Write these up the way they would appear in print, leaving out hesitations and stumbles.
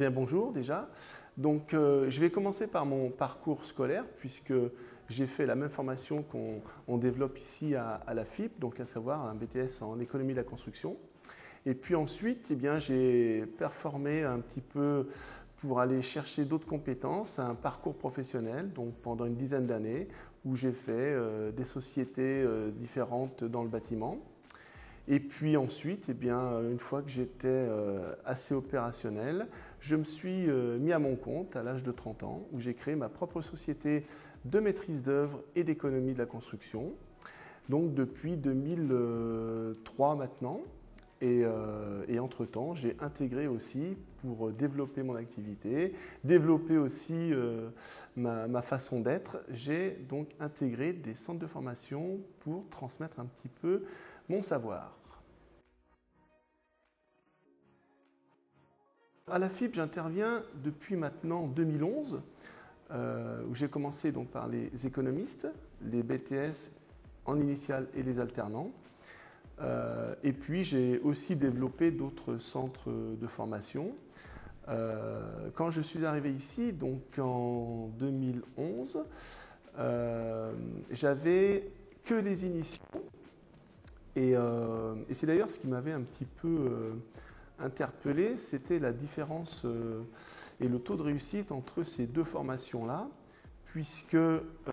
Bien, bonjour déjà. Donc, je vais commencer par mon parcours scolaire puisque j'ai fait la même formation qu'on développe ici à la FIP, donc à savoir un BTS en économie de la construction. Et puis ensuite, eh bien, j'ai performé un petit peu pour aller chercher d'autres compétences, un parcours professionnel, donc pendant une dizaine d'années, où j'ai fait des sociétés différentes dans le bâtiment. Et puis ensuite, eh bien, une fois que j'étais assez opérationnel, je me suis mis à mon compte à l'âge de 30 ans, où j'ai créé ma propre société de maîtrise d'œuvre et d'économie de la construction. Donc depuis 2003 maintenant. Et entre-temps, j'ai intégré aussi pour développer mon activité, développer aussi ma façon d'être. J'ai donc intégré des centres de formation pour transmettre un petit peu mon savoir. À la FIP, j'interviens depuis maintenant 2011, où j'ai commencé donc par les économistes, les BTS en initiale et les alternants. Et puis j'ai aussi développé d'autres centres de formation. Quand je suis arrivé ici, donc en 2011, j'avais que les initiaux. Et c'est d'ailleurs ce qui m'avait un petit peu interpellé, c'était la différence et le taux de réussite entre ces deux formations-là, puisque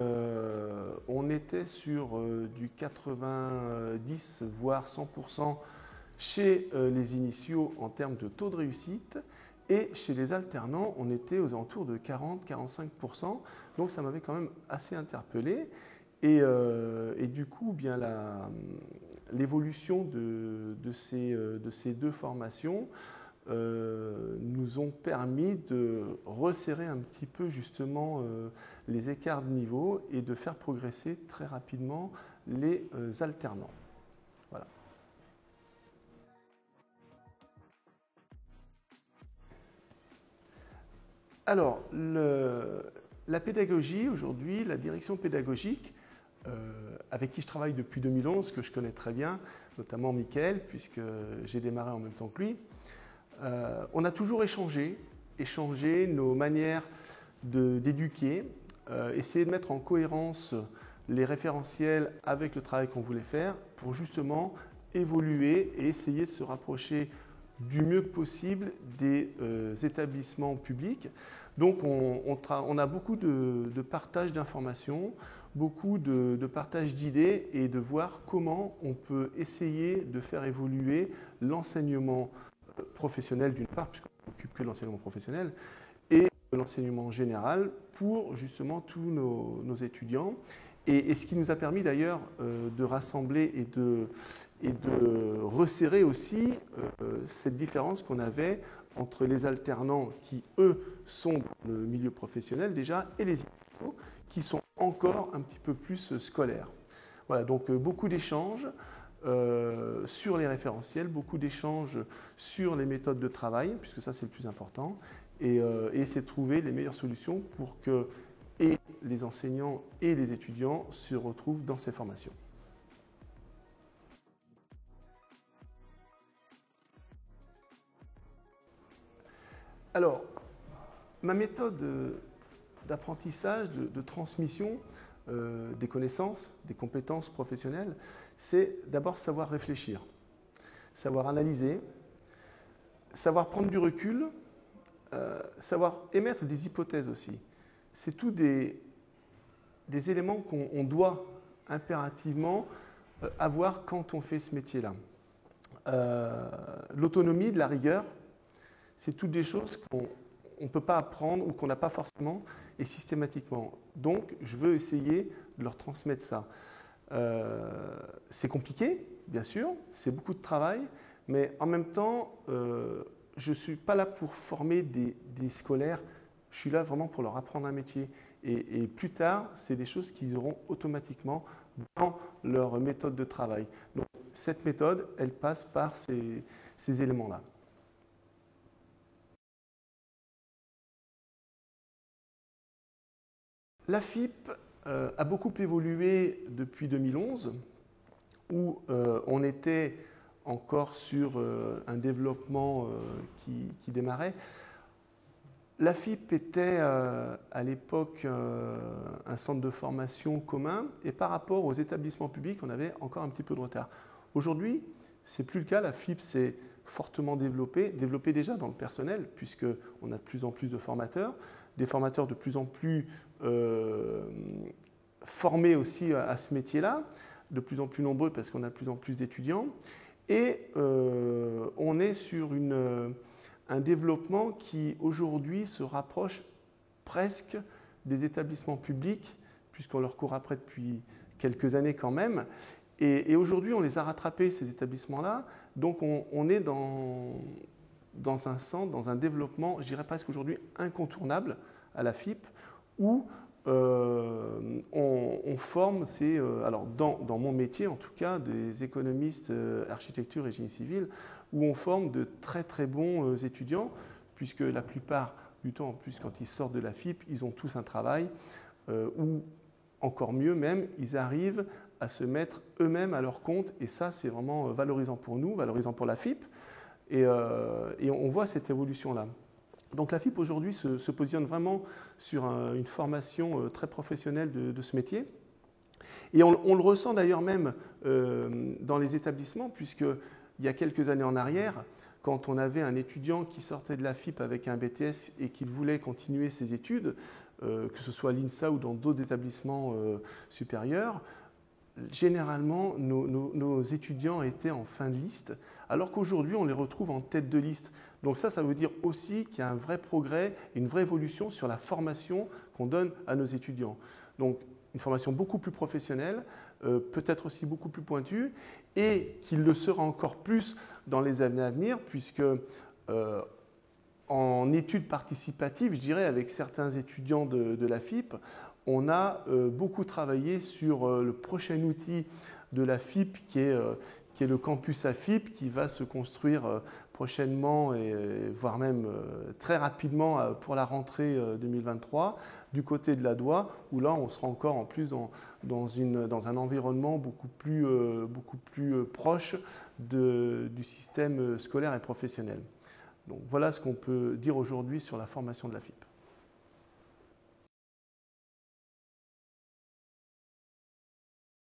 on était sur du 90 voire 100% chez les initiaux en termes de taux de réussite, et chez les alternants, on était aux alentours de 40-45%, donc ça m'avait quand même assez interpellé. Et du coup, bien l'évolution de ces deux formations nous ont permis de resserrer un petit peu justement les écarts de niveau et de faire progresser très rapidement les alternants. Voilà. Alors, la pédagogie aujourd'hui, la direction pédagogique, avec qui je travaille depuis 2011, que je connais très bien, notamment Mickaël, puisque j'ai démarré en même temps que lui. On a toujours échangé nos manières d'éduquer, essayer de mettre en cohérence les référentiels avec le travail qu'on voulait faire pour justement évoluer et essayer de se rapprocher du mieux possible des établissements publics. Donc on a beaucoup de partage d'informations, beaucoup de partage d'idées et de voir comment on peut essayer de faire évoluer l'enseignement professionnel d'une part, puisqu'on ne s'occupe que de l'enseignement professionnel, et l'enseignement général pour justement tous nos étudiants. Et ce qui nous a permis d'ailleurs de rassembler et de resserrer aussi cette différence qu'on avait entre les alternants qui, eux, sont dans le milieu professionnel déjà, et les initiaux qui sont encore un petit peu plus scolaires. Voilà, donc beaucoup d'échanges sur les référentiels, beaucoup d'échanges sur les méthodes de travail, puisque ça c'est le plus important, et essayer de trouver les meilleures solutions pour que et les enseignants et les étudiants se retrouvent dans ces formations. Alors, ma méthode d'apprentissage, de transmission des connaissances, des compétences professionnelles, c'est d'abord savoir réfléchir, savoir analyser, savoir prendre du recul, savoir émettre des hypothèses aussi. C'est tous des éléments qu'on doit impérativement avoir quand on fait ce métier-là. L'autonomie, de la rigueur, c'est toutes des choses qu'on ne peut pas apprendre ou qu'on n'a pas forcément et systématiquement. Donc, je veux essayer de leur transmettre ça. C'est compliqué, bien sûr, c'est beaucoup de travail, mais en même temps, je ne suis pas là pour former des scolaires, je suis là vraiment pour leur apprendre un métier. Et plus tard, c'est des choses qu'ils auront automatiquement dans leur méthode de travail. Donc, cette méthode, elle passe par ces éléments-là. La FIP a beaucoup évolué depuis 2011, où on était encore sur un développement qui démarrait. la FIP était à l'époque un centre de formation commun et par rapport aux établissements publics, on avait encore un petit peu de retard. Aujourd'hui, ce n'est plus le cas. La FIP s'est fortement développée déjà dans le personnel, puisqu'on a de plus en plus de formateurs, des formateurs de plus en plus formés aussi à ce métier-là, de plus en plus nombreux parce qu'on a de plus en plus d'étudiants. Et on est sur un développement qui aujourd'hui se rapproche presque des établissements publics, puisqu'on leur court après depuis quelques années quand même. Et aujourd'hui, on les a rattrapés, ces établissements-là. Donc on est dans un centre, dans un développement, je dirais presque aujourd'hui incontournable à la FIP, où on forme, alors dans mon métier en tout cas, des économistes architecture et génie civil, où on forme de très très bons étudiants, puisque la plupart du temps, en plus quand ils sortent de la FIP, ils ont tous un travail, ou encore mieux même, ils arrivent à se mettre eux-mêmes à leur compte, et ça c'est vraiment valorisant pour nous, valorisant pour la FIP, et on voit cette évolution-là. Donc la FIP aujourd'hui se positionne vraiment sur une formation très professionnelle de ce métier. Et on le ressent d'ailleurs même dans les établissements, puisqu'il y a quelques années en arrière, quand on avait un étudiant qui sortait de la FIP avec un BTS et qui voulait continuer ses études, que ce soit à l'INSA ou dans d'autres établissements supérieurs, généralement, nos étudiants étaient en fin de liste, alors qu'aujourd'hui, on les retrouve en tête de liste. Donc ça veut dire aussi qu'il y a un vrai progrès, une vraie évolution sur la formation qu'on donne à nos étudiants. Donc, une formation beaucoup plus professionnelle, peut-être aussi beaucoup plus pointue, et qu'il le sera encore plus dans les années à venir, puisque en études participatives, je dirais, avec certains étudiants de la FIP, on a beaucoup travaillé sur le prochain outil de la FIP qui est le campus AFIP, qui va se construire prochainement et voire même très rapidement pour la rentrée 2023 du côté de la DOA, où là on sera encore en plus dans un environnement beaucoup plus proche du système scolaire et professionnel. Donc voilà ce qu'on peut dire aujourd'hui sur la formation de la FIP.